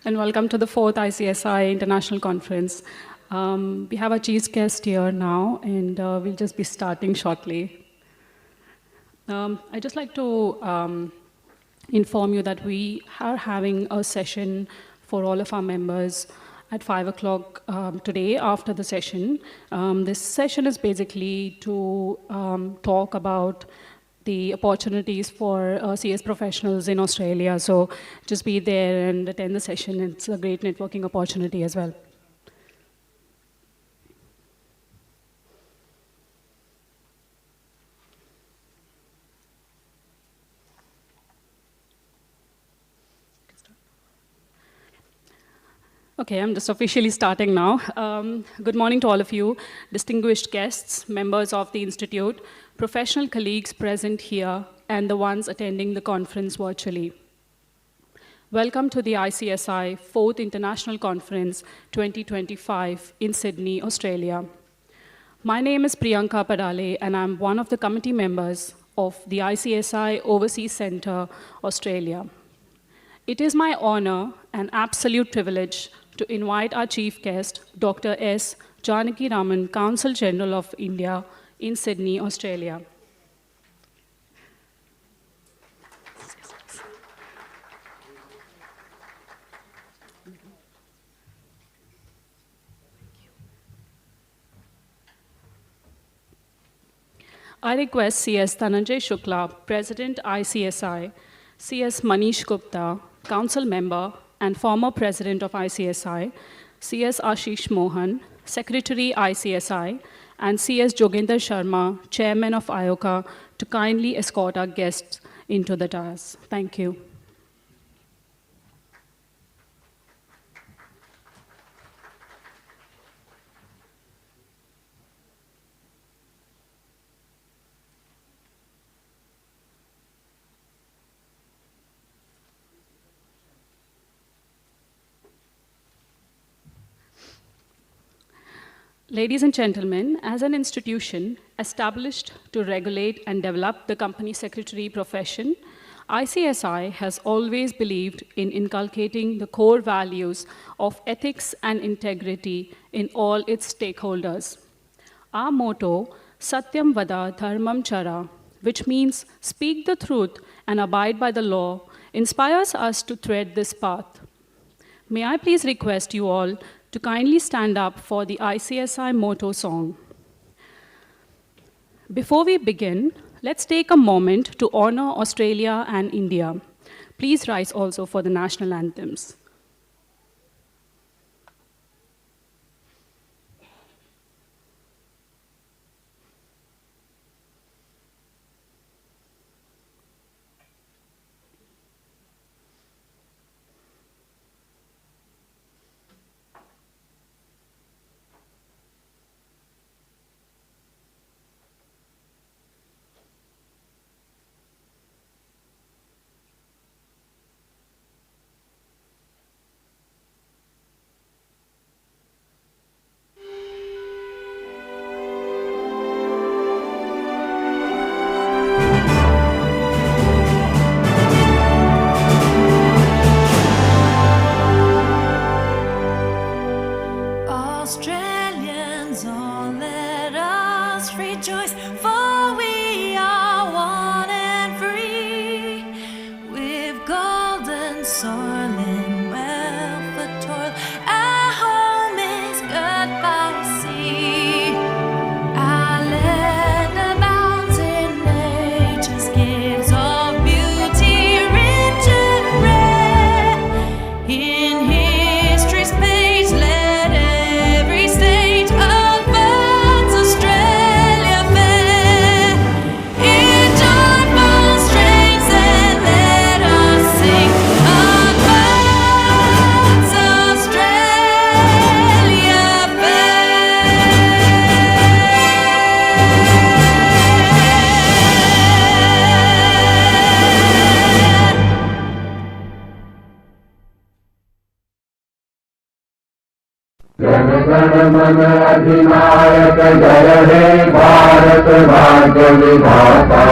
And welcome to the 4th ICSI International Conference. We have our chief guest here now, and we'll just be starting shortly. I'd just like to inform you that we are having a session for all of our members at 5 o'clock today after the session. This session is basically to talk about the opportunities for CS professionals in Australia. So just be there and attend the session. It's a great networking opportunity as well. Okay, I'm just officially starting now. Good morning to all of you, distinguished guests, members of the Institute, professional colleagues present here, and the ones attending the conference virtually. Welcome to the ICSI 4th International Conference 2025 in Sydney, Australia. My name is Priyanka Padale, and I'm one of the committee members of the ICSI Overseas Centre, Australia. It is my honor and absolute privilege to invite our chief guest, Dr. S. Janaki Raman, Consul General of India in Sydney, Australia. I request CS Dhananjay Shukla, President ICSI, CS Manish Gupta, Council Member and former President of ICSI, CS Ashish Mohan, Secretary ICSI, and CS Joginder Sharma, Chairman of IOCA, to kindly escort our guests into the dais. Thank you. Ladies and gentlemen, as an institution established to regulate and develop the company secretary profession, ICSI has always believed in inculcating the core values of ethics and integrity in all its stakeholders. Our motto, Satyam Vada Dharmam Chara, which means speak the truth and abide by the law, inspires us to tread this path. May I please request you all to kindly stand up for the ICSI motto song. Before we begin, let's take a moment to honor Australia and India. Please rise also for the national anthems. मन अधिनायक जय हे भारत भाग्य विधाता।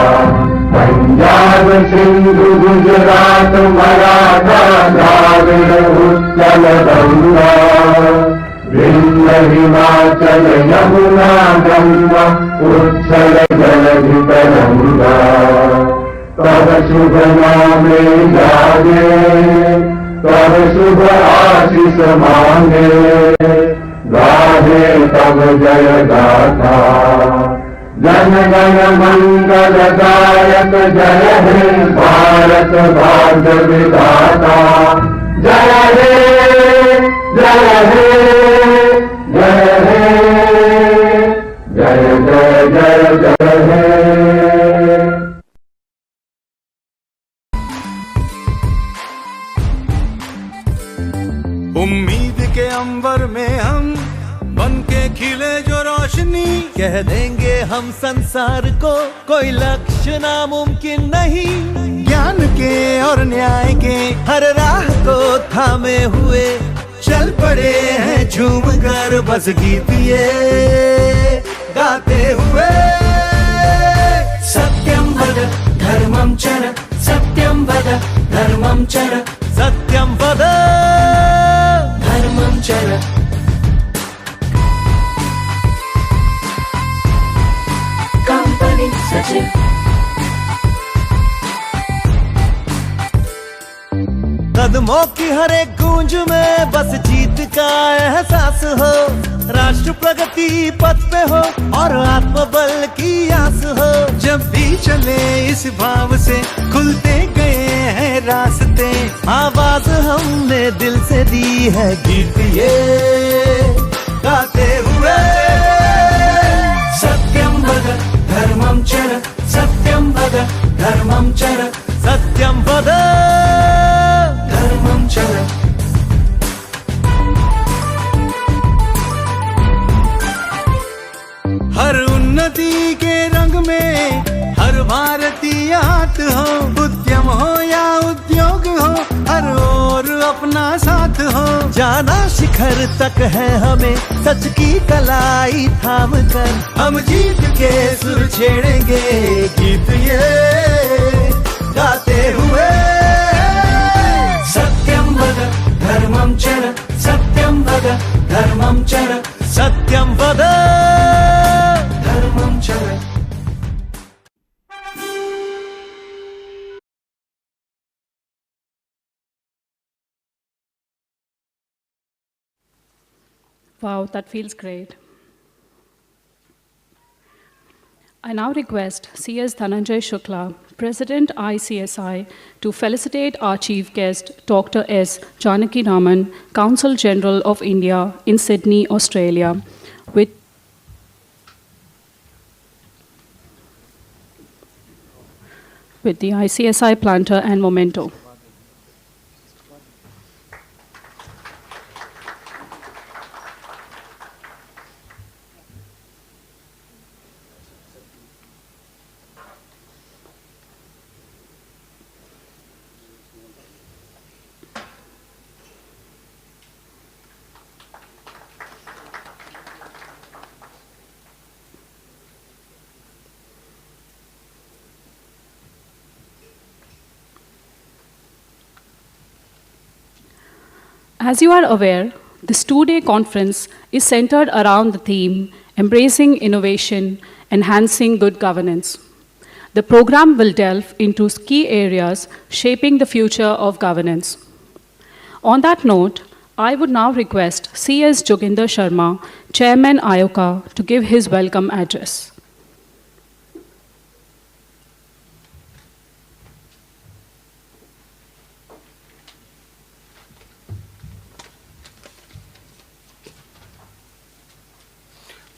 पंजाब सिंधु गुजरात मराठा द्राविड़ उत्कल गंगा विंध्य हिमाचल यमुना गंगा उच्छल जलधि तरंगा तब शुभ नामे जागे तब शुभ आशीष मांगे गाहे तब जय गाथा जन गण मंगलदायक जय हे भारत भाग्य विधाता जय हे जय हे जय हे जय जय जय जय हे। उम्मीद के अंबर में हम बन के खिले जो रोशनी, कह देंगे हम संसार को कोई लक्ष्य नामुमकिन नहीं। ज्ञान के और न्याय के हर राह को थामे हुए चल पड़े हैं झूम कर बस गीत ये गाते हुए। सत्यम वद धर्मम चर सत्यम वद धर्मम चर सत्यम वद धर्मम चर। कंपनी सचिव कदमों की हर एक गूंज में बस जीत का एहसास हो, राष्ट्र प्रगति पथ पे हो और आत्मबल की आस हो। जब भी चले इस भाव से खुलते गए हैं रास्ते, आवाज हमने दिल से दी है गीत ये गाते हुए। सत्यम वद धर्मम चर सत्यम वद धर्मम चर सत्यम वद धर्मम चर। हर उन्नति के रंग में हर भारतीय हाथ हो, उद्यम हो या उद्योग हो हर ओर अपना साथ हो। जाना शिखर तक है हमें सच की कलाई थाम कर, हम जीत के सुर छेड़ेंगे गीत ये गाते हुए। सत्यम वद धर्मम चर सत्यम वद धर्मम चर सत्यम वद धर्मम चर। Wow, that feels great. I now request C.S. Dhananjay Shukla, President ICSI, to felicitate our chief guest, Dr. S. Janaki Raman, Consul General of India in Sydney, Australia, with the ICSI planter and memento. As you are aware, this two-day conference is centered around the theme, Embracing Innovation, Enhancing Good Governance. The program will delve into key areas shaping the future of governance. On that note, I would now request C.S. Joginder Sharma, Chairman IOCA, to give his welcome address.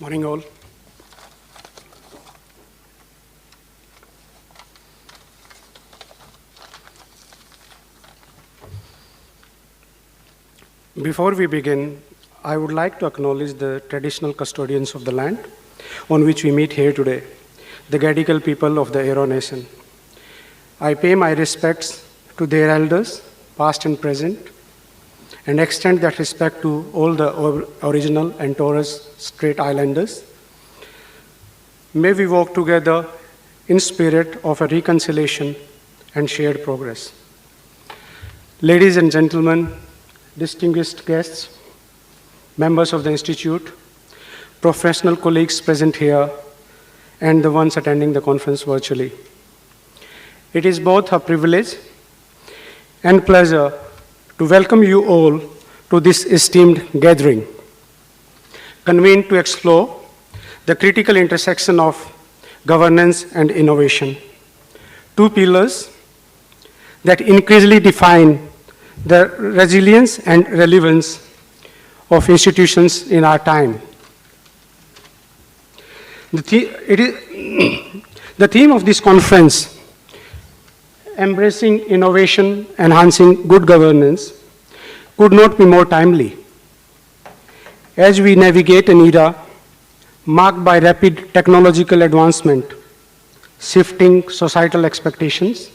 Morning all. Before we begin, I would like to acknowledge the traditional custodians of the land on which we meet here today, the Gadigal people of the Eora Nation. I pay my respects to their elders, past and present, and extend that respect to all the original and Torres Strait Islanders. May we walk together in spirit of a reconciliation and shared progress. Ladies and gentlemen, distinguished guests, members of the Institute, professional colleagues present here, and the ones attending the conference virtually. It is both a privilege and pleasure to welcome you all to this esteemed gathering, convened to explore the critical intersection of governance and innovation, two pillars that increasingly define the resilience and relevance of institutions in our time. The theme of this conference, embracing innovation, enhancing good governance, could not be more timely. As we navigate an era marked by rapid technological advancement, shifting societal expectations,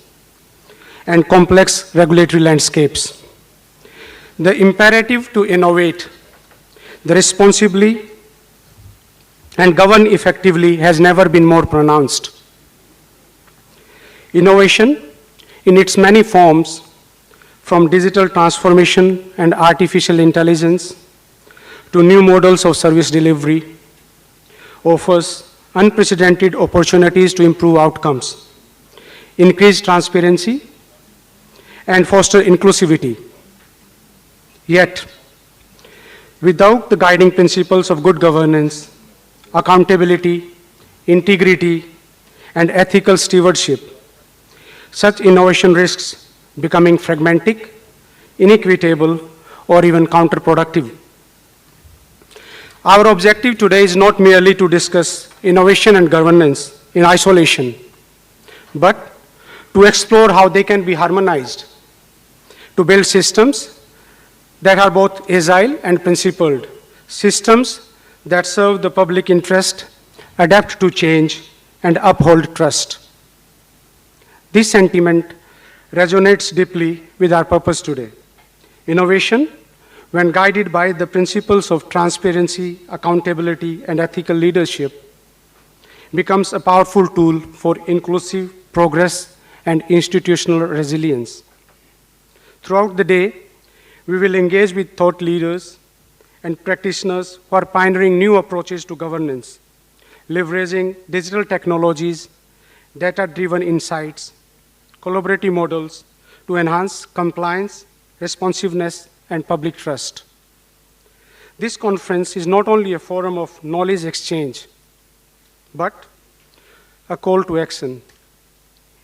and complex regulatory landscapes, the imperative to innovate responsibly and govern effectively has never been more pronounced. Innovation, in its many forms, from digital transformation and artificial intelligence to new models of service delivery, offers unprecedented opportunities to improve outcomes, increase transparency, and foster inclusivity. Yet, without the guiding principles of good governance, accountability, integrity, and ethical stewardship, such innovation risks becoming fragmented, inequitable, or even counterproductive. Our objective today is not merely to discuss innovation and governance in isolation, but to explore how they can be harmonized, to build systems that are both agile and principled, systems that serve the public interest, adapt to change, and uphold trust. This sentiment resonates deeply with our purpose today. Innovation, when guided by the principles of transparency, accountability, and ethical leadership, becomes a powerful tool for inclusive progress and institutional resilience. Throughout the day, we will engage with thought leaders and practitioners who are pioneering new approaches to governance, leveraging digital technologies, data-driven insights, collaborative models to enhance compliance, responsiveness, and public trust. This conference is not only a forum of knowledge exchange, but a call to action.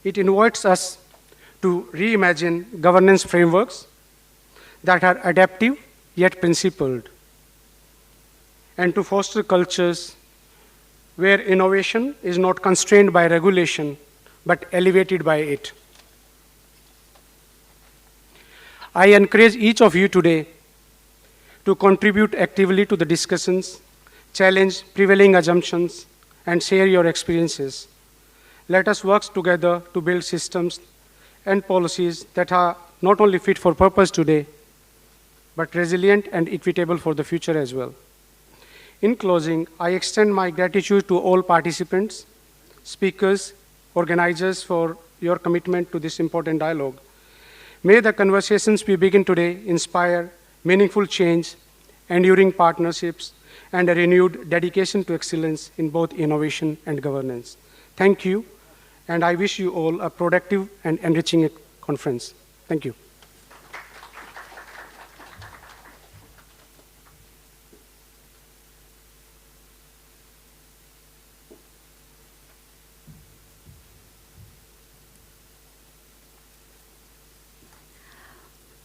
It invites us to reimagine governance frameworks that are adaptive yet principled, and to foster cultures where innovation is not constrained by regulation, but elevated by it. I encourage each of you today to contribute actively to the discussions, challenge prevailing assumptions, and share your experiences. Let us work together to build systems and policies that are not only fit for purpose today, but resilient and equitable for the future as well. In closing, I extend my gratitude to all participants, speakers, organizers for your commitment to this important dialogue. May the conversations we begin today inspire meaningful change, enduring partnerships, and a renewed dedication to excellence in both innovation and governance. Thank you, and I wish you all a productive and enriching conference. Thank you.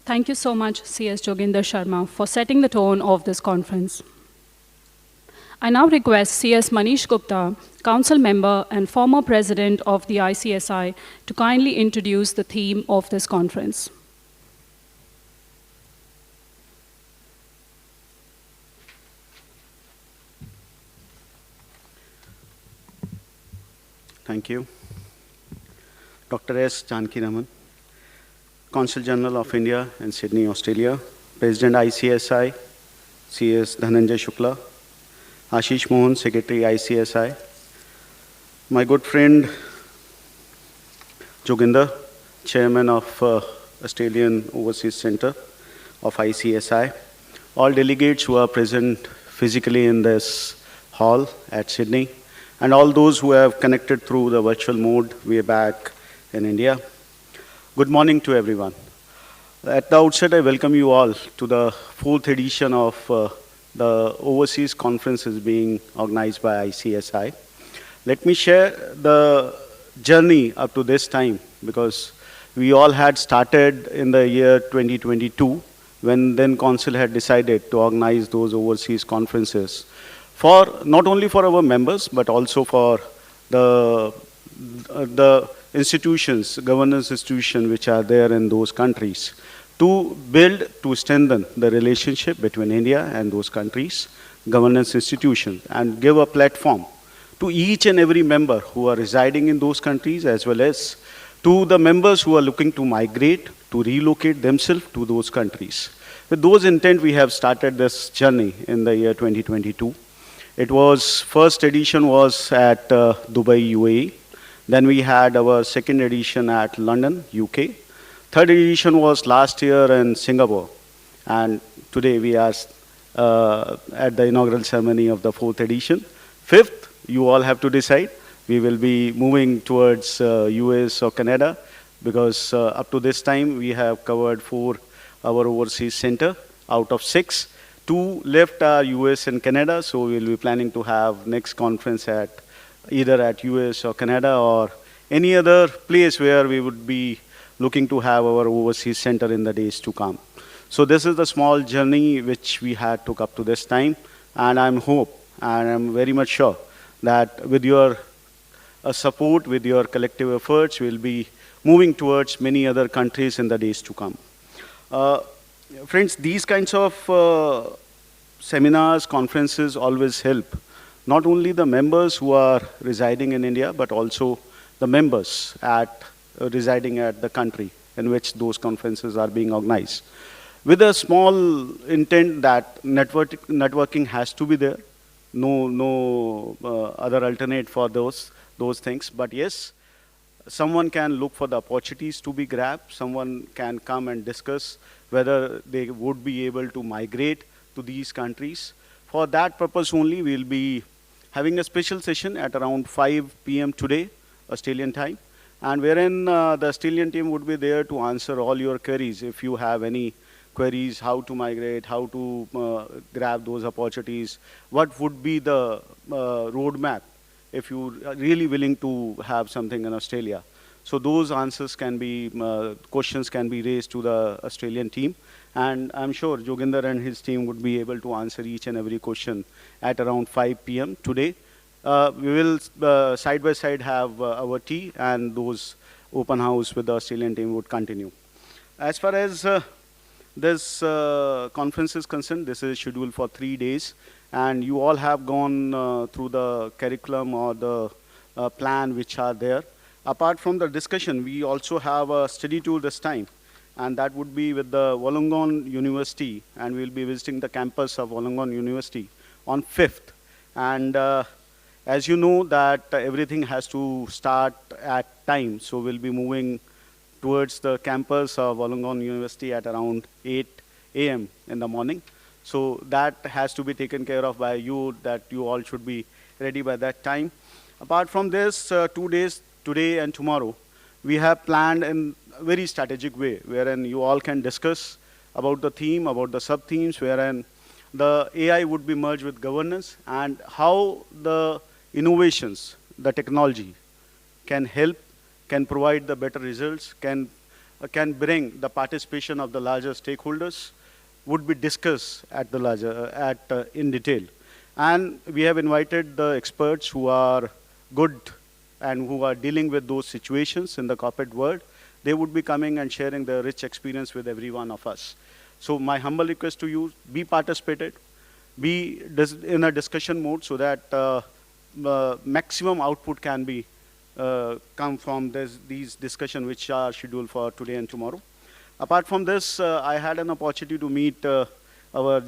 Thank you so much, C.S. Joginder Sharma, for setting the tone of this conference. I now request C.S. Manish Gupta, Council Member and former President of the ICSI, to kindly introduce the theme of this conference. Thank you. Dr. S. Janki Raman, Consul General of India in Sydney, Australia, President ICSI, C.S. Dhananjay Shukla, Ashish Mohan, Secretary ICSI, my good friend Joginder, Chairman of Australian Overseas Centre, of ICSI, all delegates who are present physically in this hall at Sydney, and all those who have connected through the virtual mode way back in India. Good morning to everyone. At the outset, I welcome you all to the 4th edition of the Overseas Conferences being organized by ICSI. Let me share the journey up to this time, because we all had started in the year 2022 when then Council had decided to organize those overseas conferences for not only for our members but also for the institutions, governance institutions which are there in those countries, to build, to strengthen the relationship between India and those countries, governance institutions, and give a platform to each and every member who are residing in those countries, as well as to the members who are looking to migrate, to relocate themselves to those countries. With those intent, we have started this journey in the year 2022. It was, first edition was at Dubai, UAE. Then we had our second edition at London, UK. Third edition was last year in Singapore. And today we are at the inaugural ceremony of the 4th edition. Fifth, you all have to decide. We will be moving towards US or Canada, because up to this time we have covered 4 our overseas center out of 6. 2 left are US and Canada, so we'll be planning to have next conference at either at US or Canada or any other place where we would be looking to have our overseas center in the days to come. So this is the small journey which we had took up to this time, and I'm very much sure that with your support, with your collective efforts, we'll be moving towards many other countries in the days to come. Friends, these kinds of seminars, conferences always help not only the members who are residing in India, but also the members residing at the country in which those conferences are being organized, with a small intent that networking has to be there. No other alternate for those things. But yes, someone can look for the opportunities to be grabbed. Someone can come and discuss whether they would be able to migrate to these countries. For that purpose only, we'll be having a special session at around 5 p.m. today, Australian time, and wherein the Australian team would be there to answer all your queries. If you have any queries, how to migrate, how to grab those opportunities, what would be the roadmap if you are really willing to have something in Australia. So those answers can be, questions can be raised to the Australian team, and I'm sure Joginder and his team would be able to answer each and every question at around 5 p.m. today. We will side by side have our tea, and those open house with the Australian team would continue. As far as this conference is concerned, this is scheduled for 3 days, and you all have gone through the curriculum or the plan which are there. Apart from the discussion, we also have a study tour this time, and that would be with the Wollongong University, and we'll be visiting the campus of Wollongong University on 5th. And as you know that everything has to start at time, so we'll be moving towards the campus of Wollongong University at around 8 a.m. in the morning. So that has to be taken care of by you, that you all should be ready by that time. Apart from this, 2 days, today and tomorrow, we have planned in a very strategic way, wherein you all can discuss about the theme, about the sub-themes, wherein the AI would be merged with governance, and how the innovations, the technology can help, can provide the better results, can bring the participation of the larger stakeholders, would be discussed at the larger, in detail. And we have invited the experts who are good and who are dealing with those situations in the corporate world. They would be coming and sharing their rich experience with every one of us. So my humble request to you, be participated, be in a discussion mode, so that maximum output can be come from these discussions which are scheduled for today and tomorrow. Apart from this, I had an opportunity to meet our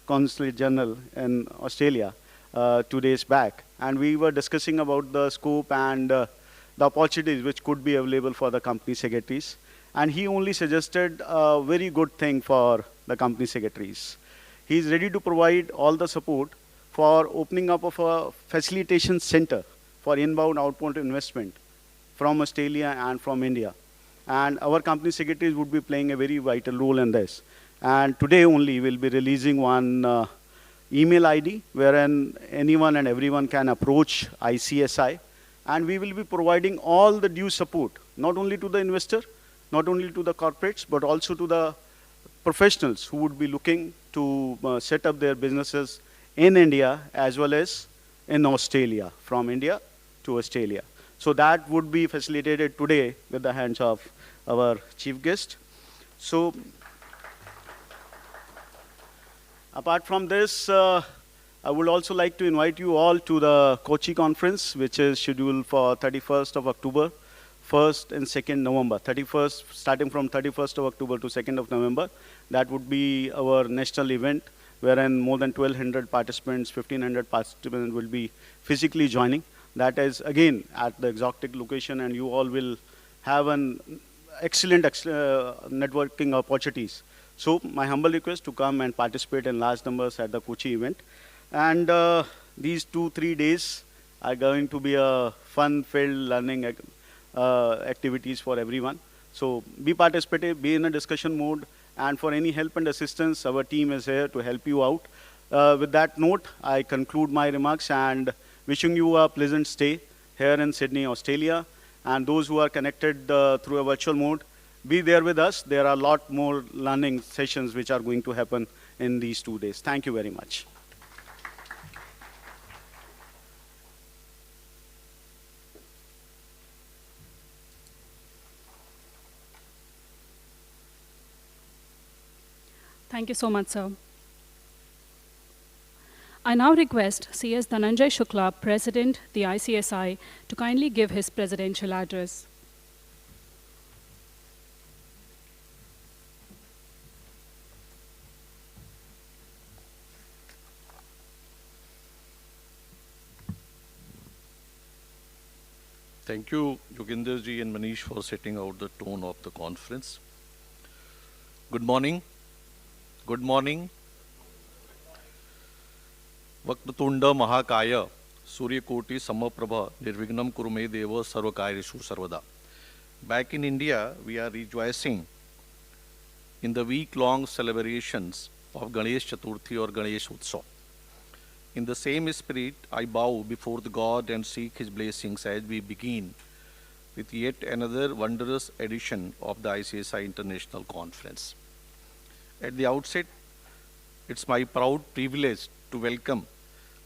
Consulate General in Australia 2 days back, and we were discussing about the scope and the opportunities which could be available for the company secretaries. and he only suggested a very good thing for the company secretaries. He is ready to provide all the support for opening up of a facilitation center for inbound outbound investment from Australia and from India. And our company secretaries would be playing a very vital role in this. And today only we'll be releasing one email ID wherein anyone and everyone can approach ICSI, and we will be providing all the due support, not only to the investor, not only to the corporates, but also to the professionals who would be looking to set up their businesses in India as well as in Australia, from India to Australia. So that would be facilitated today with the hands of our chief guest. So apart from this, I would also like to invite you all to the Kochi conference, which is scheduled for 31st of October, 1st and 2nd November. 31st, starting from 31st of October to 2nd of November. That would be our national event, wherein more than 1,200 participants, 1,500 participants will be physically joining. That is, again, at the exotic location, and you all will have an excellent networking opportunities. So my humble request to come and participate in large numbers at the Kochi event. And these 2-3 days are going to be a fun-filled learning activities for everyone. So be participative, be in a discussion mode, and for any help and assistance, our team is here to help you out. With that note, I conclude my remarks and wishing you a pleasant stay here in Sydney, Australia. And those who are connected through a virtual mode, be there with us. There are a lot more learning sessions which are going to happen in these 2 days. Thank you very much. Thank you so much, sir. I now request C.S. Dhananjay Shukla, President, the ICSI, to kindly give his presidential address. Thank you, Yoginder ji and Manish, for setting out the tone of the conference. Good morning. Good morning. Vaktutunda Mahakaya, Suryakoti Samaprabha, Nirvignam Kurume Deva Sarvakaryeshu Sarvada. Back in India, we are rejoicing in the week-long celebrations of Ganesh Chaturthi or Ganesh Utsav. In the same spirit, I bow before the God and seek His blessings as we begin with yet another wondrous edition of the ICSI International Conference. At the outset, it's my proud privilege to welcome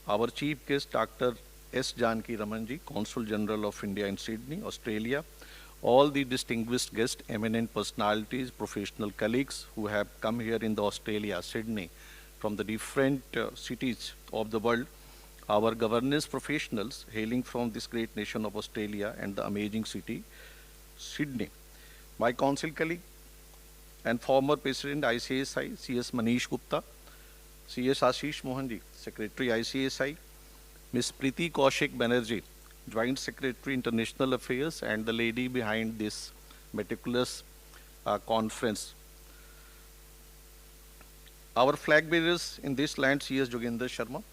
our chief guest, Dr. S. Janki Ramanji, Consul General of India in Sydney, Australia, all the distinguished guests, eminent personalities, professional colleagues who have come here in the Australia, Sydney, from the different cities of the world, our governance professionals hailing from this great nation of Australia and the amazing city, Sydney. My council colleague and former President ICSI, C.S. Manish Gupta, C.S. Ashish Mohanji, Secretary ICSI, Ms. Preeti Kaushik Banerjee, Joint Secretary International Affairs, and the lady behind this meticulous conference. Our flag bearers in this land, C.S. Joginder Sharma,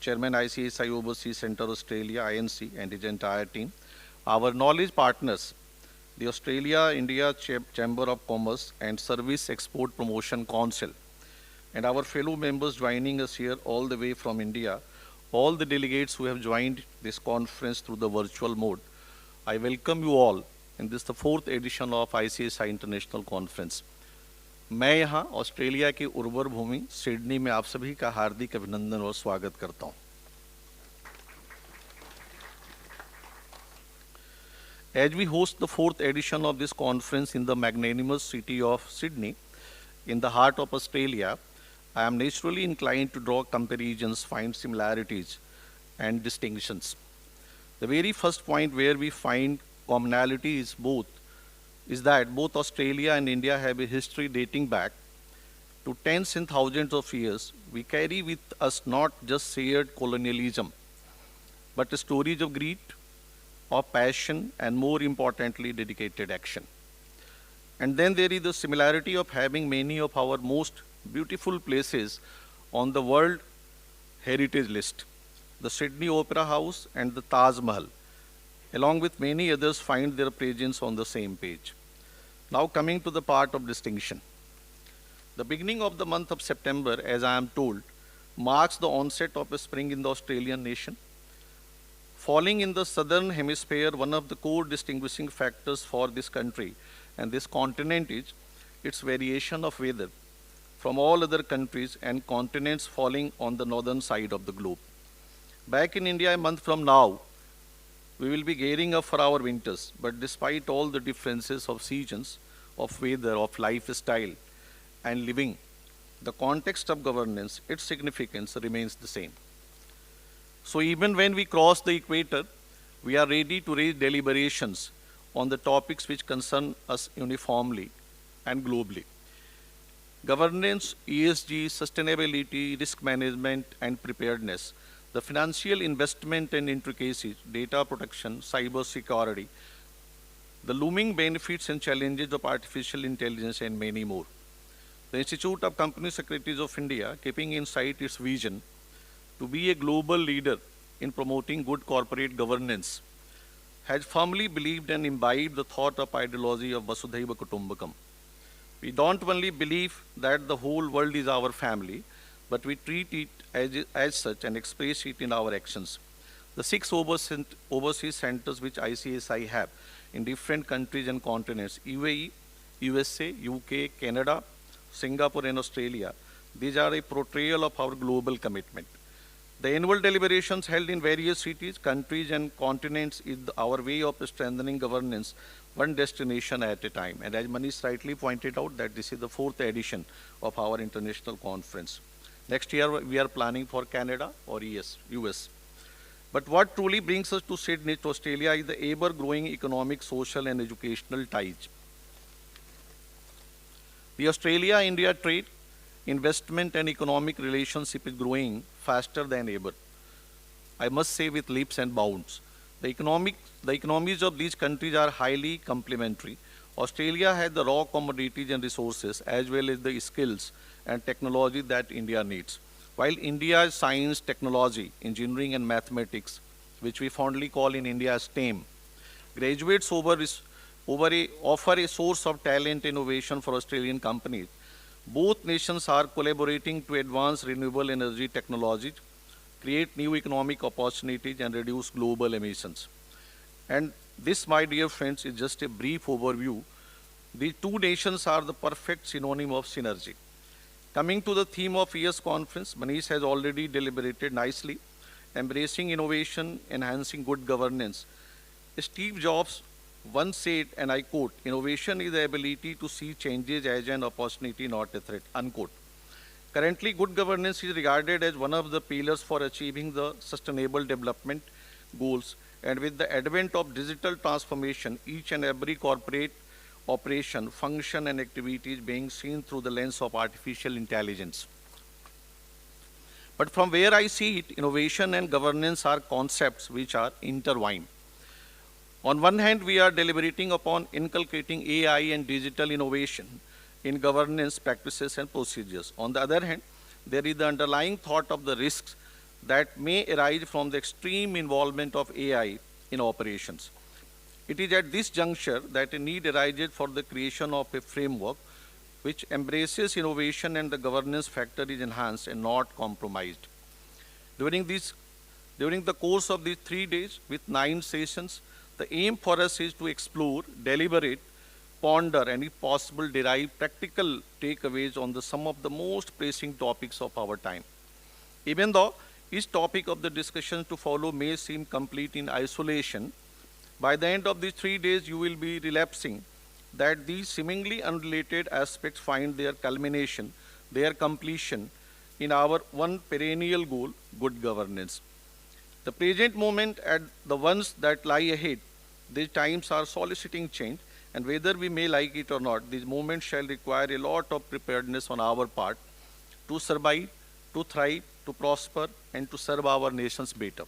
Chairman ICSI Overseas Centre Australia, INC, and his entire team. Our knowledge partners, the Australia-India Chamber of Commerce and Service Export Promotion Council, and our fellow members joining us here all the way from India, all the delegates who have joined this conference through the virtual mode. I welcome you all in this, the 4th edition of ICSI International Conference. मैं यहाँ Australia की उर्वर भूमि Sydney में आप सभी का हार्दिक अभिनंदन और स्वागत करता हूँ. As we host the 4th edition of this conference in the magnanimous city of Sydney, in the heart of Australia, I am naturally inclined to draw comparisons, find similarities and distinctions. The very first point where we find commonality is that both Australia and India have a history dating back to tens and thousands of years. We carry with us not just shared colonialism, but stories of greed, of passion, and more importantly, dedicated action. And then there is the similarity of having many of our most beautiful places on the World Heritage List. The Sydney Opera House and the Taj Mahal, along with many others, find their presence on the same page. Now coming to the part of distinction. The beginning of the month of September, as I am told, marks the onset of a spring in the Australian nation. Falling in the southern hemisphere, one of the core distinguishing factors for this country and this continent is its variation of weather from all other countries and continents falling on the northern side of the globe. Back in India, a month from now, we will be gearing up for our winters, but despite all the differences of seasons, of weather, of lifestyle, and living, the context of governance, its significance remains the same. So even when we cross the equator, we are ready to raise deliberations on the topics which concern us uniformly and globally. Governance, ESG, sustainability, risk management, and preparedness, the financial investment and intricacies, data protection, cyber security, the looming benefits and challenges of artificial intelligence, and many more. The Institute of Company Secretaries of India, keeping in sight its vision to be a global leader in promoting good corporate governance, has firmly believed and imbibed the thought of ideology of Vasudhaiva Kutumbakam. We don't only believe that the whole world is our family, but we treat it as such and express it in our actions. The 6 overseas centers which ICSI have in different countries and continents, UAE, USA, UK, Canada, Singapore, and Australia, these are a portrayal of our global commitment. The annual deliberations held in various cities, countries, and continents is our way of strengthening governance, one destination at a time. And as Manish rightly pointed out, that this is the 4th edition of our international conference. Next year, we are planning for Canada or US. But what truly brings us to Sydney, to Australia, is the ever-growing economic, social, and educational ties. The Australia-India trade, investment, and economic relationship is growing faster than ever. I must say with leaps and bounds. The economies of these countries are highly complementary. Australia has the raw commodities and resources as well as the skills and technology that India needs. While India's science, technology, engineering, and mathematics, which we fondly call in India STEM, graduates offer a source of talent innovation for Australian companies. Both nations are collaborating to advance renewable energy technologies, create new economic opportunities, and reduce global emissions. And this, my dear friends, is just a brief overview. The two nations are the perfect synonym of synergy. Coming to the theme of year's conference, Manish has already deliberated nicely, embracing innovation, enhancing good governance. Steve Jobs once said, and I quote, "Innovation is the ability to see changes as an opportunity, not a threat," unquote. Currently, good governance is regarded as one of the pillars for achieving the sustainable development goals. And with the advent of digital transformation, each and every corporate operation, function, and activity is being seen through the lens of artificial intelligence. But from where I see it, innovation and governance are concepts which are intertwined. On one hand, we are deliberating upon inculcating AI and digital innovation in governance practices and procedures. On the other hand, there is the underlying thought of the risks that may arise from the extreme involvement of AI in operations. It is at this juncture that a need arises for the creation of a framework which embraces innovation and the governance factor is enhanced and not compromised. During the course of these 3 days with 9 sessions, the aim for us is to explore, deliberate, ponder, and if possible, derive practical takeaways on some of the most pressing topics of our time. Even though each topic of the discussion to follow may seem complete in isolation, by the end of these 3 days, you will be relapsing that these seemingly unrelated aspects find their culmination, their completion in our one perennial goal, good governance. The present moment and the ones that lie ahead, these times are soliciting change, and whether we may like it or not, these moments shall require a lot of preparedness on our part to survive, to thrive, to prosper, and to serve our nations better.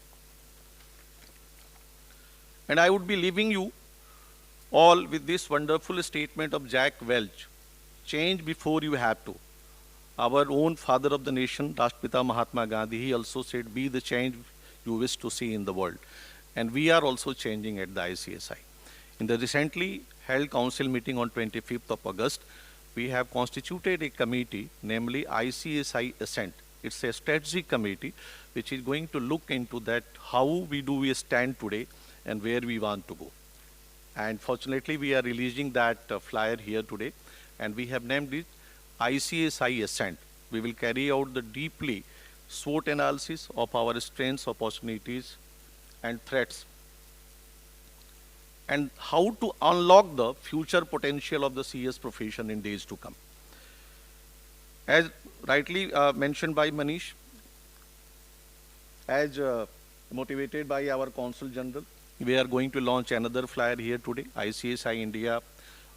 And I would be leaving you all with this wonderful statement of Jack Welch, change before you have to. Our own father of the nation, Rashtrapita Mahatma Gandhi, he also said, be the change you wish to see in the world. And we are also changing at the ICSI. In the recently held council meeting on 25th of August, we have constituted a committee, namely ICSI Ascent. It's a strategic committee which is going to look into that how we stand today and where we want to go. And fortunately, we are releasing that flyer here today, and we have named it ICSI Ascent. We will carry out the deeply SWOT analysis of our strengths, opportunities, and threats, and how to unlock the future potential of the CS profession in days to come. As rightly mentioned by Manish, as motivated by our Consul General, we are going to launch another flyer here today, ICSI India,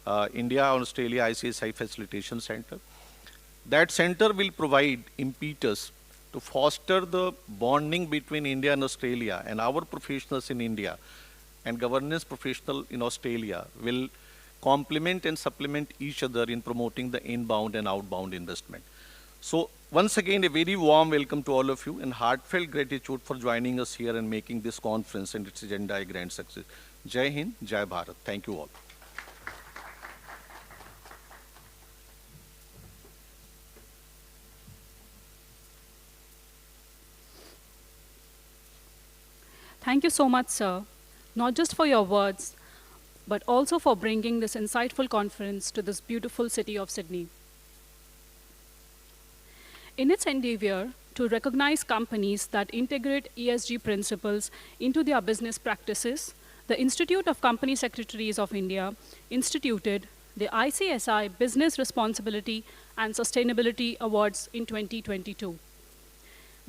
Australia ICSI Facilitation Center. That center will provide impetus to foster the bonding between India and Australia, and our professionals in India and governance professional in Australia will complement and supplement each other in promoting the inbound and outbound investment. So once again, a very warm welcome to all of you and heartfelt gratitude for joining us here and making this conference and its agenda a grand success. Jai Hind, Jai Bharat. Thank you all. Thank you so much, sir, not just for your words, but also for bringing this insightful conference to this beautiful city of Sydney. In its endeavor to recognize companies that integrate ESG principles into their business practices, the Institute of Company Secretaries of India instituted the ICSI Business Responsibility and Sustainability Awards in 2022.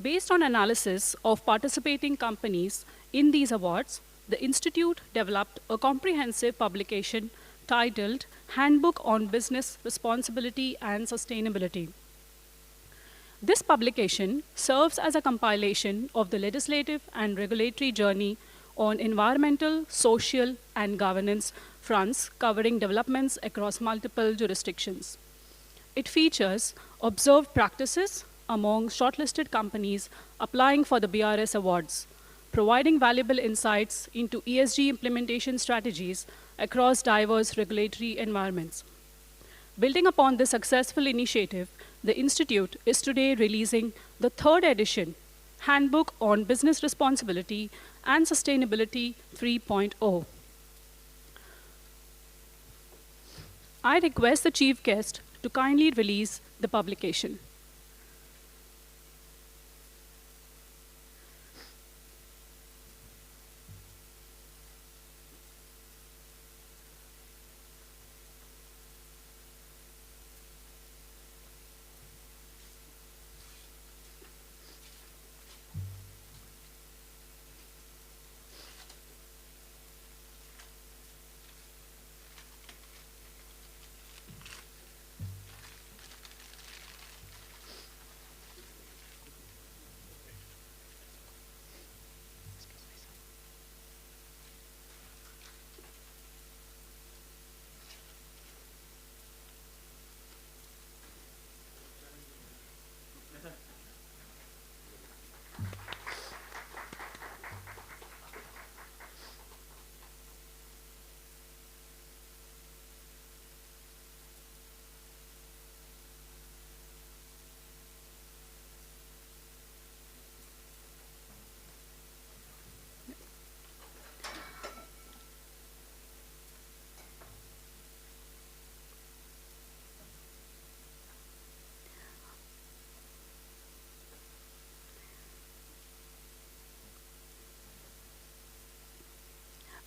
Based on analysis of participating companies in these awards, the Institute developed a comprehensive publication titled Handbook on Business Responsibility and Sustainability. This publication serves as a compilation of the legislative and regulatory journey on environmental, social, and governance fronts covering developments across multiple jurisdictions. It features observed practices among shortlisted companies applying for the BRS awards, providing valuable insights into ESG implementation strategies across diverse regulatory environments. Building upon this successful initiative, the Institute is today releasing the third edition, Handbook on Business Responsibility and Sustainability 3.0. I request the chief guest to kindly release the publication.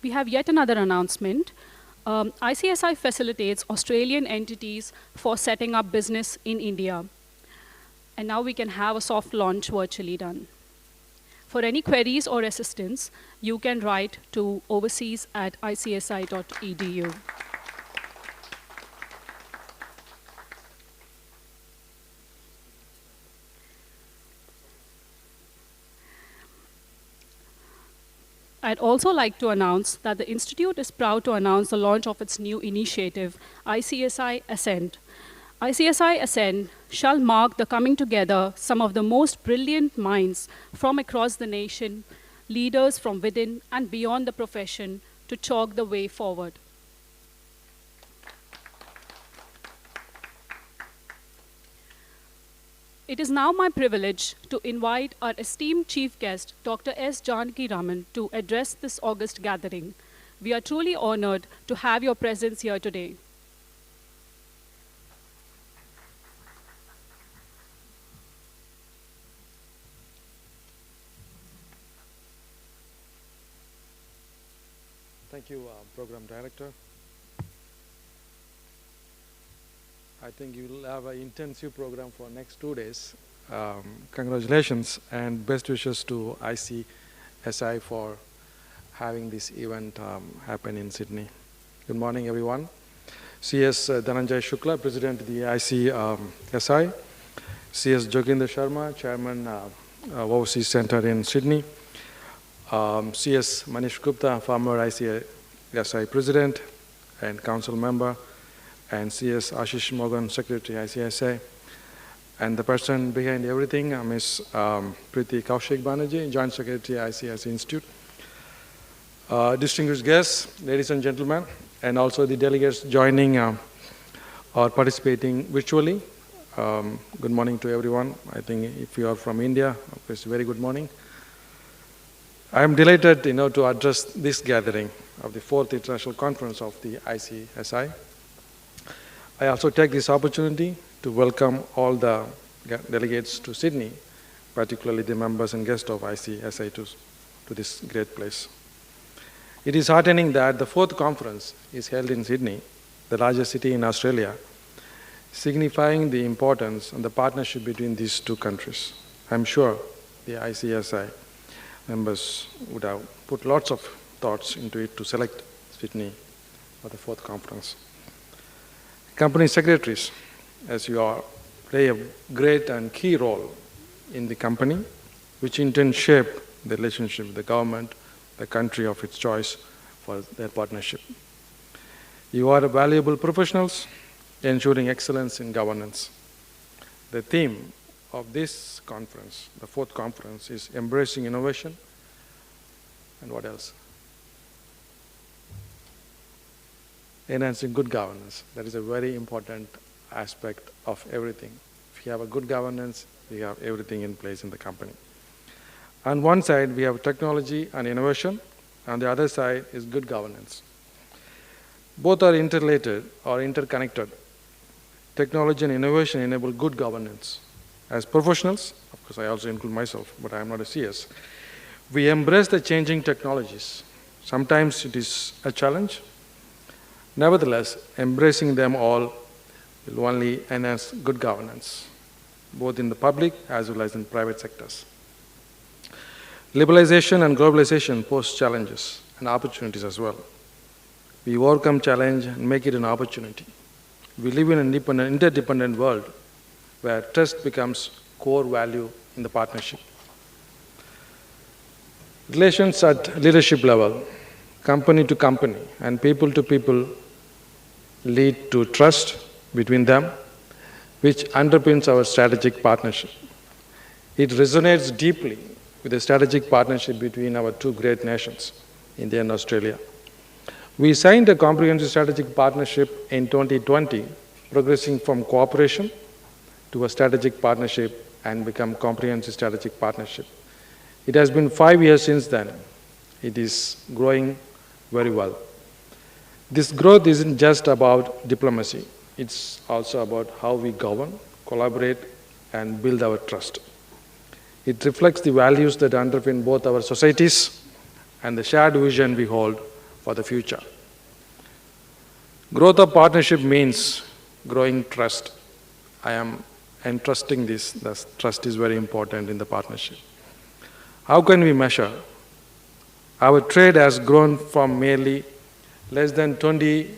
We have yet another announcement. ICSI facilitates Australian entities for setting up business in India. And now we can have a soft launch virtually done. For any queries or assistance, you can write to overseas@icsi.edu. I'd also like to announce that the Institute is proud to announce the launch of its new initiative, ICSI Ascend. ICSI Ascend shall mark the coming together some of the most brilliant minds from across the nation, leaders from within and beyond the profession to chalk the way forward. It is now my privilege to invite our esteemed chief guest, Dr. S. Janaki Raman, to address this august gathering. We are truly honored to have your presence here today. Thank you, Program Director. I think you will have an intensive program for next 2 days. Congratulations and best wishes to ICSI for having this event happen in Sydney. Good morning, everyone. CS Dhananjay Shukla, President of the ICSI. CS Joginder Sharma, Chairman of Overseas Center in Sydney. CS Manish Gupta, former ICSI President and Council Member, and CS Ashish Mogan, Secretary ICSI, and the person behind everything, Ms. Preeti Kaushik Banerjee, Joint Secretary ICSI Institute. Distinguished guests, ladies and gentlemen, and also the delegates joining or participating virtually. Good morning to everyone. I think if you are from India, it's very good morning. I am delighted, to address this gathering of the 4th International Conference of the ICSI. I also take this opportunity to welcome all the delegates to Sydney, particularly the members and guests of ICSI to this great place. It is heartening that the 4th conference is held in Sydney, the largest city in Australia, signifying the importance and the partnership between these two countries. I'm sure the ICSI members would have put lots of thoughts into it to select Sydney for the 4th conference. Company secretaries, as you are, play a great and key role in the company, which in turn shape the relationship with the government, the country of its choice for their partnership. You are valuable professionals, ensuring excellence in governance. The theme of this conference, the 4th conference, is embracing innovation, and what else? Enhancing good governance. That is a very important aspect of everything. If you have a good governance, we have everything in place in the company. On one side, we have technology and innovation. On the other side is good governance. Both are interrelated or interconnected. Technology and innovation enable good governance. As professionals, of course I also include myself, but I am not a CS, we embrace the changing technologies. Sometimes it is a challenge. Nevertheless, embracing them all will only enhance good governance, both in the public as well as in private sectors. Liberalization and globalization pose challenges and opportunities as well. We overcome challenge and make it an opportunity. We live in an interdependent world where trust becomes core value in the partnership. Relations at leadership level, company to company, and people to people lead to trust between them, which underpins our strategic partnership. It resonates deeply with the strategic partnership between our two great nations, India and Australia. We signed a comprehensive strategic partnership in 2020, progressing from cooperation to a strategic partnership and become comprehensive strategic partnership. It has been 5 years since then. It is growing very well. This growth isn't just about diplomacy. It's also about how we govern, collaborate, and build our trust. It reflects the values that underpin both our societies and the shared vision we hold for the future. Growth of partnership means growing trust. I am entrusting this. Thus, trust is very important in the partnership. How can we measure? Our trade has grown from merely less than $20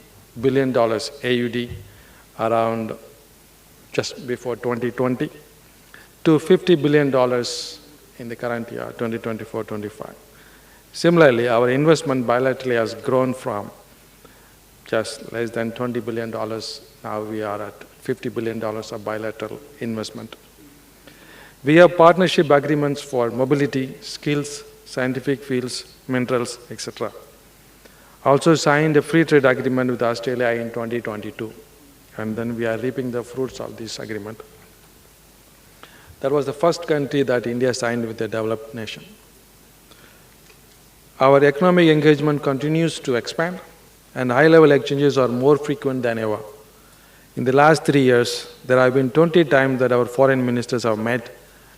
billion AUD around just before 2020 to $50 billion in the current year, 2024-25. Similarly, our investment bilaterally has grown from just less than $20 billion. Now we are at $50 billion of bilateral investment. We have partnership agreements for mobility, skills, scientific fields, minerals, etc. Also signed a free trade agreement with Australia in 2022, and then we are reaping the fruits of this agreement. That was the first country that India signed with a developed nation. Our economic engagement continues to expand, and high-level exchanges are more frequent than ever. In the last 3 years, there have been 20 times that our foreign ministers have met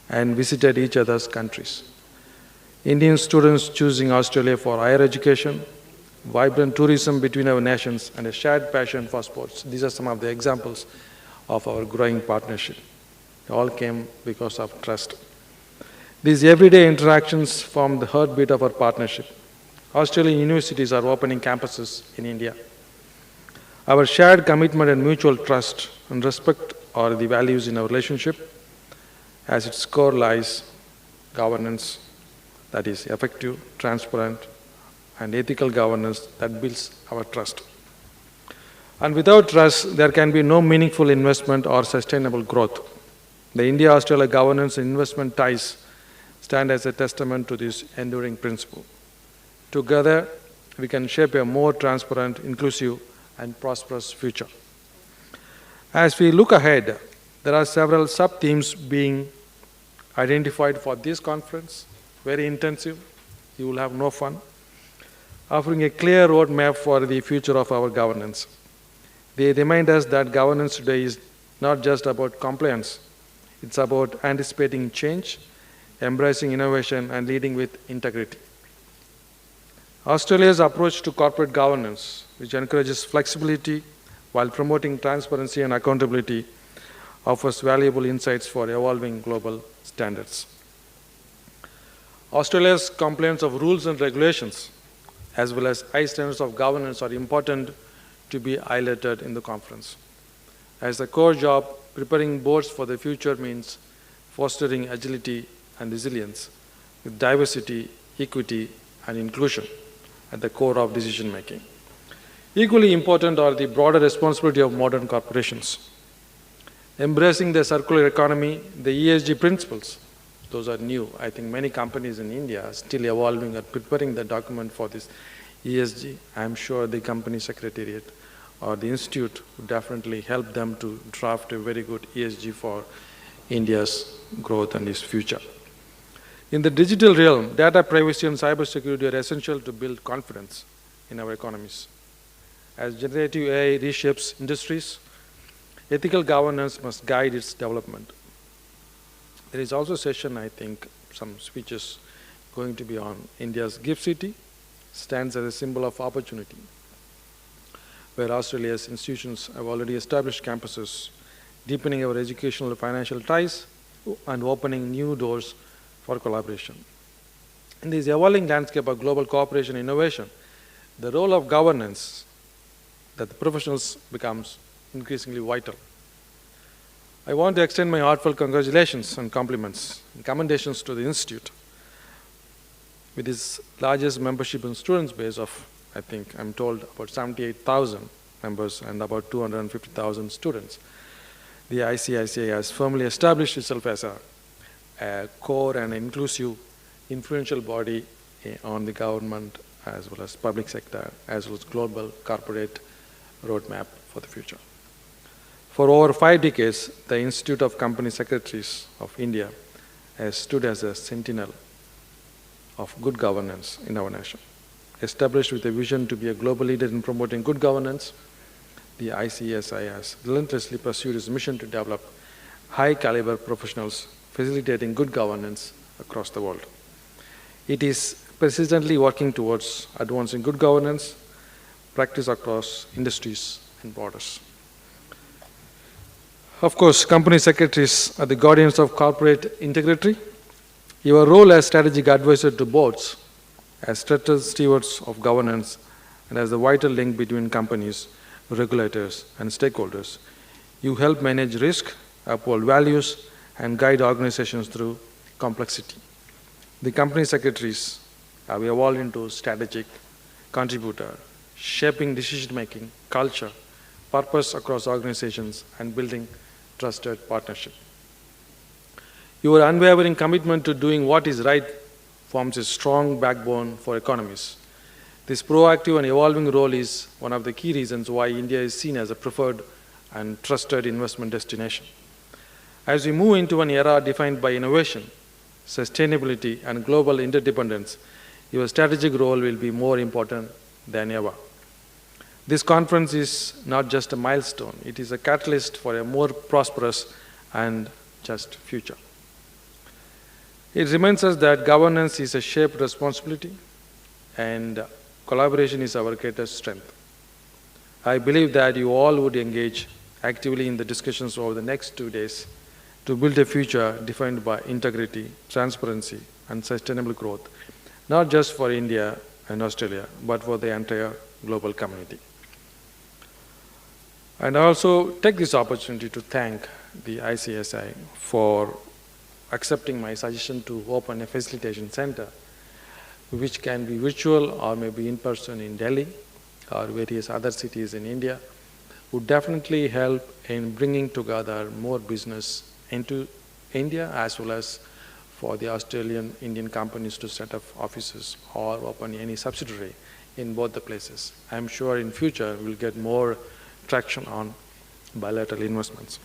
and visited each other's countries. Indian students choosing Australia for higher education, vibrant tourism between our nations, and a shared passion for sports. These are some of the examples of our growing partnership. They all came because of trust. These everyday interactions form the heartbeat of our partnership. Australian universities are opening campuses in India. Our shared commitment and mutual trust and respect are the values in our relationship. As its core lies governance that is effective, transparent, and ethical governance that builds our trust. And without trust, there can be no meaningful investment or sustainable growth. The India-Australia governance and investment ties stand as a testament to this enduring principle. Together, we can shape a more transparent, inclusive, and prosperous future. As we look ahead, there are several sub-themes being identified for this conference, very intensive, you will have no fun, offering a clear roadmap for the future of our governance. They remind us that governance today is not just about compliance, it's about anticipating change, embracing innovation, and leading with integrity. Australia's approach to corporate governance, which encourages flexibility while promoting transparency and accountability, offers valuable insights for evolving global standards. Australia's compliance of rules and regulations, as well as high standards of governance, are important to be highlighted in the conference. As a core job, preparing boards for the future means fostering agility and resilience with diversity, equity, and inclusion at the core of decision making. Equally important are the broader responsibility of modern corporations. Embracing the circular economy, the ESG principles, those are new. I think many companies in India are still evolving or preparing the document for this ESG. I'm sure the company secretariat or the institute would definitely help them to draft a very good ESG for India's growth and its future. In the digital realm, data privacy and cybersecurity are essential to build confidence in our economies. As generative AI reshapes industries, ethical governance must guide its development. There is also a session, I think, some speeches going to be on India's gift city, stands as a symbol of opportunity, where Australia's institutions have already established campuses, deepening our educational and financial ties and opening new doors for collaboration. In this evolving landscape of global cooperation and innovation, the role of governance that the professionals becomes increasingly vital. I want to extend my heartfelt congratulations and compliments and commendations to the Institute. With its largest membership and students base of, I think, I'm told, about 78,000 members and about 250,000 students, the ICICI has firmly established itself as a core and inclusive, influential body on the government as well as public sector, as well as global corporate roadmap for the future. For over 5 decades, the Institute of Company Secretaries of India has stood as a sentinel of good governance in our nation. Established with a vision to be a global leader in promoting good governance, the ICSI has relentlessly pursued its mission to develop high-caliber professionals facilitating good governance across the world. It is persistently working towards advancing good governance practice across industries and borders. Of course, company secretaries are the guardians of corporate integrity. Your role as strategic advisor to boards, as trusted stewards of governance, and as the vital link between companies, regulators, and stakeholders, you help manage risk, uphold values, and guide organizations through complexity. The company secretaries we evolved into strategic contributor, shaping decision-making, culture, purpose across organizations, and building trusted partnership. Your unwavering commitment to doing what is right forms a strong backbone for economies. This proactive and evolving role is one of the key reasons why India is seen as a preferred and trusted investment destination. As we move into an era defined by innovation, sustainability, and global interdependence, your strategic role will be more important than ever. This conference is not just a milestone, it is a catalyst for a more prosperous and just future. It reminds us that governance is a shared responsibility and collaboration is our greatest strength. I believe that you all would engage actively in the discussions over the next 2 days to build a future defined by integrity, transparency, and sustainable growth, not just for India and Australia, but for the entire global community. And I also take this opportunity to thank the ICSI for accepting my suggestion to open a facilitation center, which can be virtual or maybe in person in Delhi or various other cities in India, would definitely help in bringing together more business into India as well as for the Australian Indian companies to set up offices or open any subsidiary in both the places. I'm sure in future we'll get more traction on bilateral investments.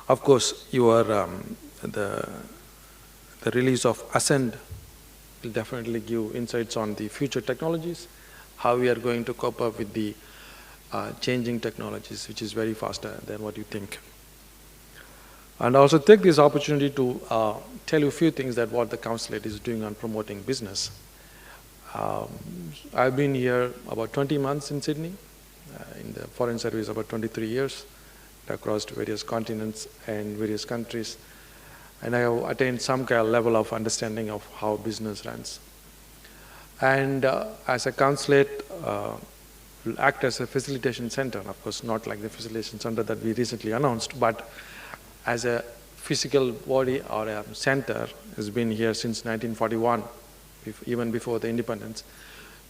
Of course, the release of Ascend will definitely give insights on the future technologies, how we are going to cope up with the changing technologies, which is very faster than what you think. And also take this opportunity to tell you a few things that what the Consulate is doing on promoting business. I've been here about 20 months in Sydney, in the Foreign Service about 23 years, across various continents and various countries. And I have attained some kind of level of understanding of how business runs. And as a consulate, will act as a facilitation center, of course not like the facilitation center that we recently announced, but as a physical body or a center has been here since 1941, even before the independence,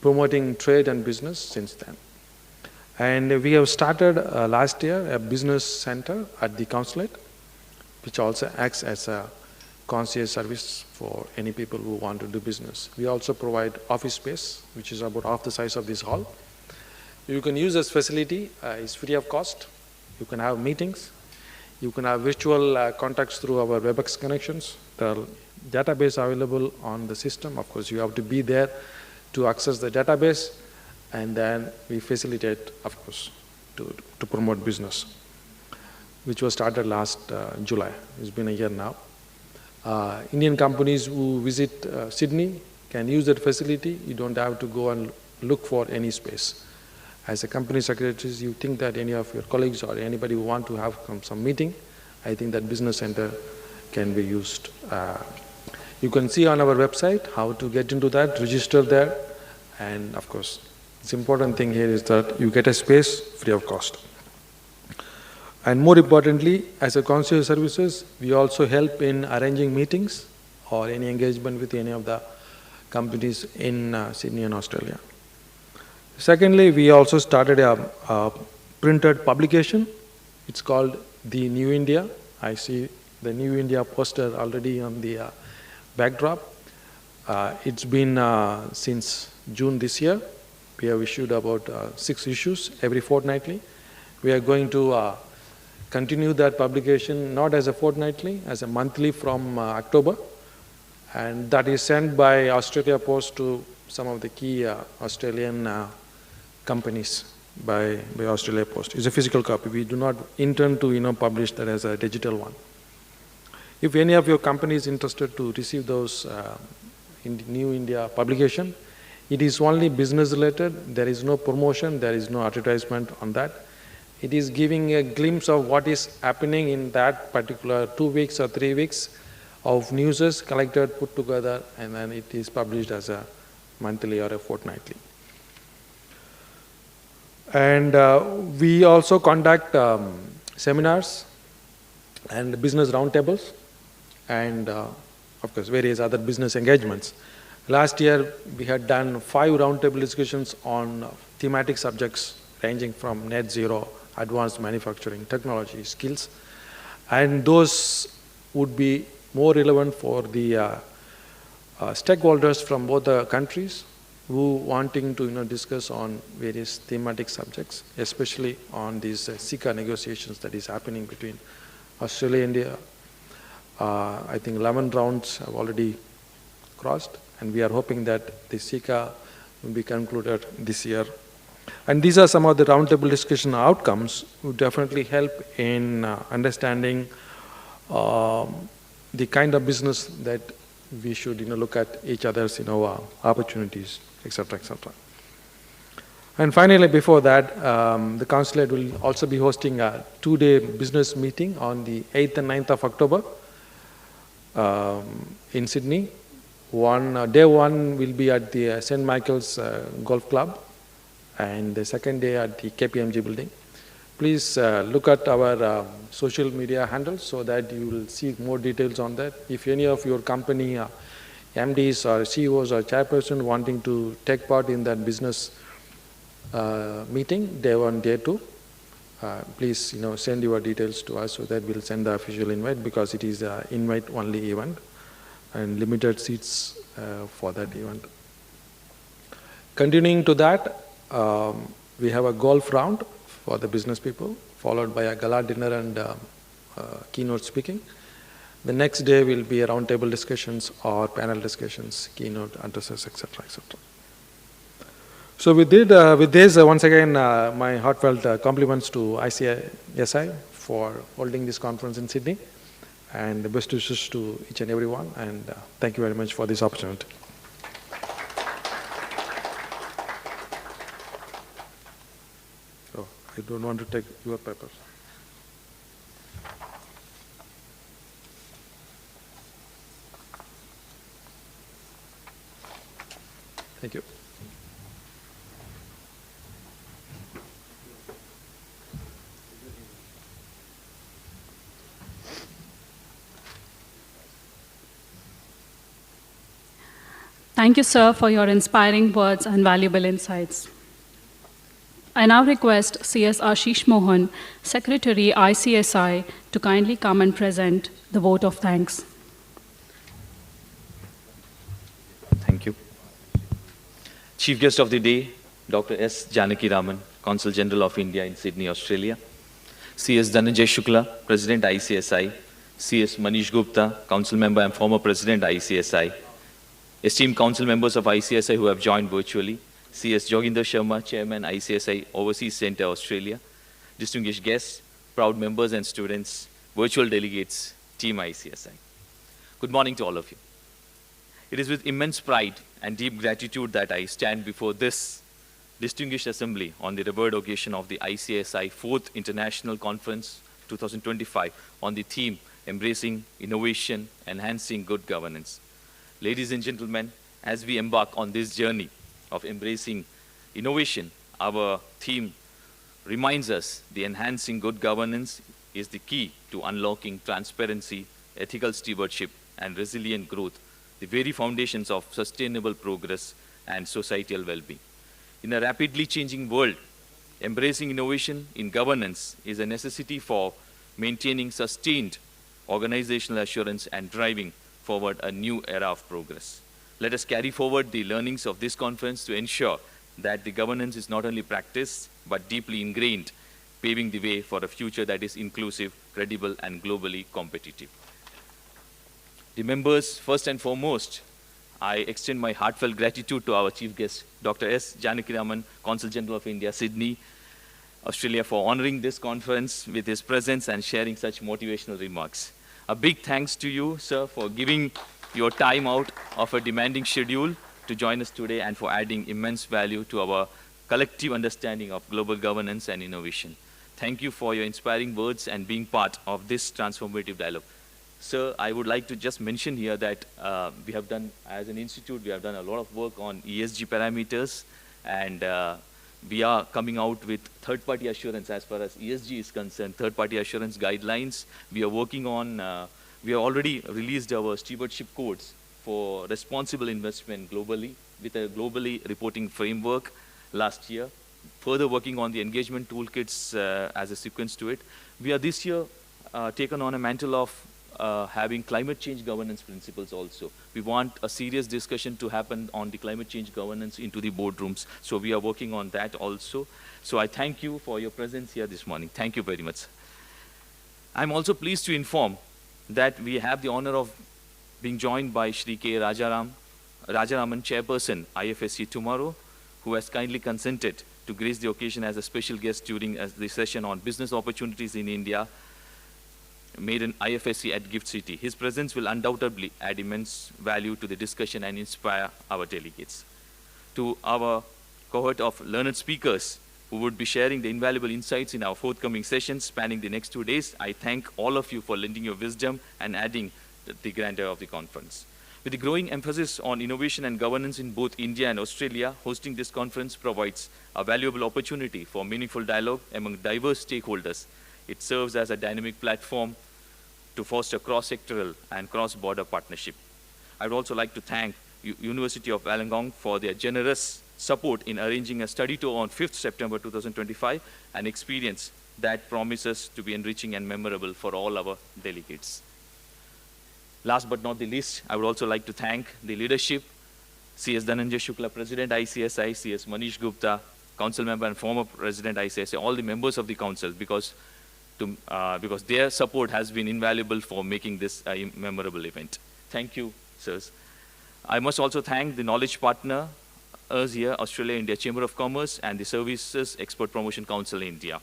promoting trade and business since then. And we have started last year a business center at the consulate, which also acts as a concierge service for any people who want to do business. We also provide office space, which is about half the size of this hall. You can use this facility, it's free of cost. You can have meetings. You can have virtual contacts through our WebEx connections. The database available on the system, of course, you have to be there to access the database, and then we facilitate, of course, to promote business, which was started last July. It's been a year now. Indian companies who visit Sydney can use that facility. You don't have to go and look for any space. As a company secretary, you think that any of your colleagues or anybody who want to have some meeting, I think that business center can be used. You can see on our website how to get into that, register there, and of course, the important thing here is that you get a space free of cost. And more importantly, as a concierge services, we also help in arranging meetings or any engagement with any of the companies in Sydney and Australia. Secondly, we also started a printed publication. It's called The New India. I see the New India poster already on the backdrop. It's been since June this year. We have issued about 6 issues every fortnightly. We are going to continue that publication not as a fortnightly, as a monthly from October. And that is sent by Australia Post to some of the key Australian companies by Australia Post. It's a physical copy. We do not intend to publish that as a digital one. If any of your company is interested to receive those New India publication, it is only business related. There is no promotion, there is no advertisement on that. It is giving a glimpse of what is happening in that particular 2 weeks or 3 weeks of news collected, put together, and then it is published as a monthly or a fortnightly. And we also conduct seminars and business roundtables and of course various other business engagements. Last year, we had done 5 roundtable discussions on thematic subjects ranging from net zero, advanced manufacturing, technology, skills, and those would be more relevant for the stakeholders from both the countries who wanting to discuss on various thematic subjects, especially on these SICA negotiations that is happening between Australia and India. I think 11 rounds have already crossed, and we are hoping that the SICA will be concluded this year. And these are some of the roundtable discussion outcomes who definitely help in understanding the kind of business that we should look at each other's opportunities, etc., etc. And finally, before that, the Consulate will also be hosting a 2-day business meeting on the 8th and 9th of October in Sydney. Day one will be at the St. Michael's Golf Club, and the second day at the KPMG building. Please look at our social media handles so that you will see more details on that. If any of your company MDs or CEOs or chairperson wanting to take part in that business meeting, day one, day two, please send your details to us so that we'll send the official invite, because it is an invite-only event and limited seats for that event. Continuing to that, we have a golf round for the business people, followed by a gala dinner and keynote speaking. The next day will be roundtable discussions or panel discussions, keynote addresses, etc., etc. So with this, once again, my heartfelt compliments to ICSI for holding this conference in Sydney, and the best wishes to each and every one, and thank you very much for this opportunity. So I don't want to take your papers. Thank you. Thank you, sir, for your inspiring words and valuable insights. I now request CS Ashish Mohan, Secretary ICSI, to kindly come and present the vote of thanks. Thank you. Chief Guest of the Day, Dr. S. Janaki Raman, Consul General of India in Sydney, Australia. CS Dhananjay Shukla, President ICSI. CS Manish Gupta, Council Member and former President ICSI. Esteemed Council Members of ICSI who have joined virtually. CS Joginder Sharma, Chairman ICSI Overseas Centre, Australia. Distinguished guests, proud members and students, virtual delegates, Team ICSI. Good morning to all of you. It is with immense pride and deep gratitude that I stand before this distinguished assembly on the revered occasion of the ICSI 4th International Conference 2025 on the theme Embracing Innovation, Enhancing Good Governance. Ladies and gentlemen, as we embark on this journey of embracing innovation, our theme reminds us the enhancing good governance is the key to unlocking transparency, ethical stewardship, and resilient growth, the very foundations of sustainable progress and societal well-being. In a rapidly changing world, embracing innovation in governance is a necessity for maintaining sustained organizational assurance and driving forward a new era of progress. Let us carry forward the learnings of this conference to ensure that the governance is not only practiced, but deeply ingrained, paving the way for a future that is inclusive, credible, and globally competitive. The members, first and foremost, I extend my heartfelt gratitude to our chief guest, Dr. S. Janaki Raman, Consul General of India, Sydney, Australia, for honoring this conference with his presence and sharing such motivational remarks. A big thanks to you, sir, for giving your time out of a demanding schedule to join us today and for adding immense value to our collective understanding of global governance and innovation. Thank you for your inspiring words and being part of this transformative dialogue. Sir, I would like to just mention here that we have done, as an institute, we have done a lot of work on ESG parameters, and we are coming out with third-party assurance as far as ESG is concerned, third-party assurance guidelines. We are working on, we have already released our stewardship codes for responsible investment globally with a globally reporting framework last year, further working on the engagement toolkits as a sequence to it. We are this year taken on a mantle of having climate change governance principles also. We want a serious discussion to happen on the climate change governance into the boardrooms. So we are working on that also. So I thank you for your presence here this morning. Thank you very much. I'm also pleased to inform that we have the honor of being joined by Shri K. Rajaraman, Chairperson, IFSC tomorrow, who has kindly consented to grace the occasion as a special guest during the session on business opportunities in India, made in IFSC at Gift City. His presence will undoubtedly add immense value to the discussion and inspire our delegates. To our cohort of learned speakers who would be sharing the invaluable insights in our forthcoming sessions spanning the next 2 days, I thank all of you for lending your wisdom and adding the grandeur of the conference. With the growing emphasis on innovation and governance in both India and Australia, hosting this conference provides a valuable opportunity for meaningful dialogue among diverse stakeholders. It serves as a dynamic platform to foster cross-sectoral and cross-border partnership. I would also like to thank University of Wollongong for their generous support in arranging a study tour on 5th September 2025, an experience that promises to be enriching and memorable for all our delegates. Last but not the least, I would also like to thank the leadership, CS Dhananjay Shukla, President ICSI, CS Manish Gupta, Council Member and former President ICSI, all the members of the Council, because their support has been invaluable for making this a memorable event. Thank you, sirs. I must also thank the knowledge partner here, Australia-India Chamber of Commerce, and the Services Export Promotion Council India.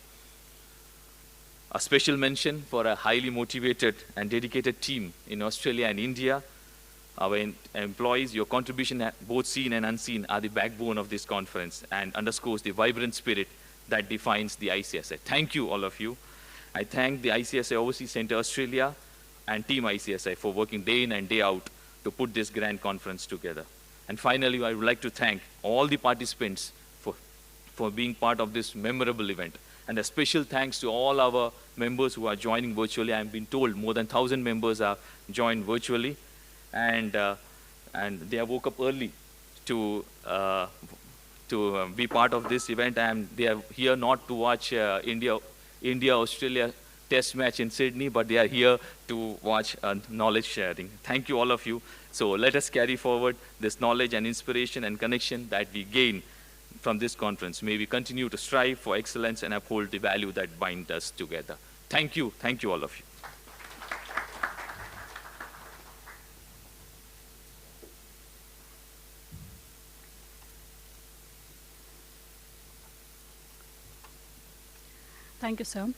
A special mention for a highly motivated and dedicated team in Australia and India. Our employees, your contribution, both seen and unseen, are the backbone of this conference and underscores the vibrant spirit that defines the ICSI. Thank you, all of you. I thank the ICSI Overseas Centre Australia and Team ICSI for working day in and day out to put this grand conference together. And finally, I would like to thank all the participants for being part of this memorable event. And a special thanks to all our members who are joining virtually. I've been told more than 1,000 members are joined virtually. And they have woke up early to be part of this event. And they are here not to watch India-Australia test match in Sydney, but they are here to watch knowledge sharing. Thank you, all of you. So let us carry forward this knowledge and inspiration and connection that we gain from this conference. May we continue to strive for excellence and uphold the value that bind us together. Thank you, all of you. Thank you, sir.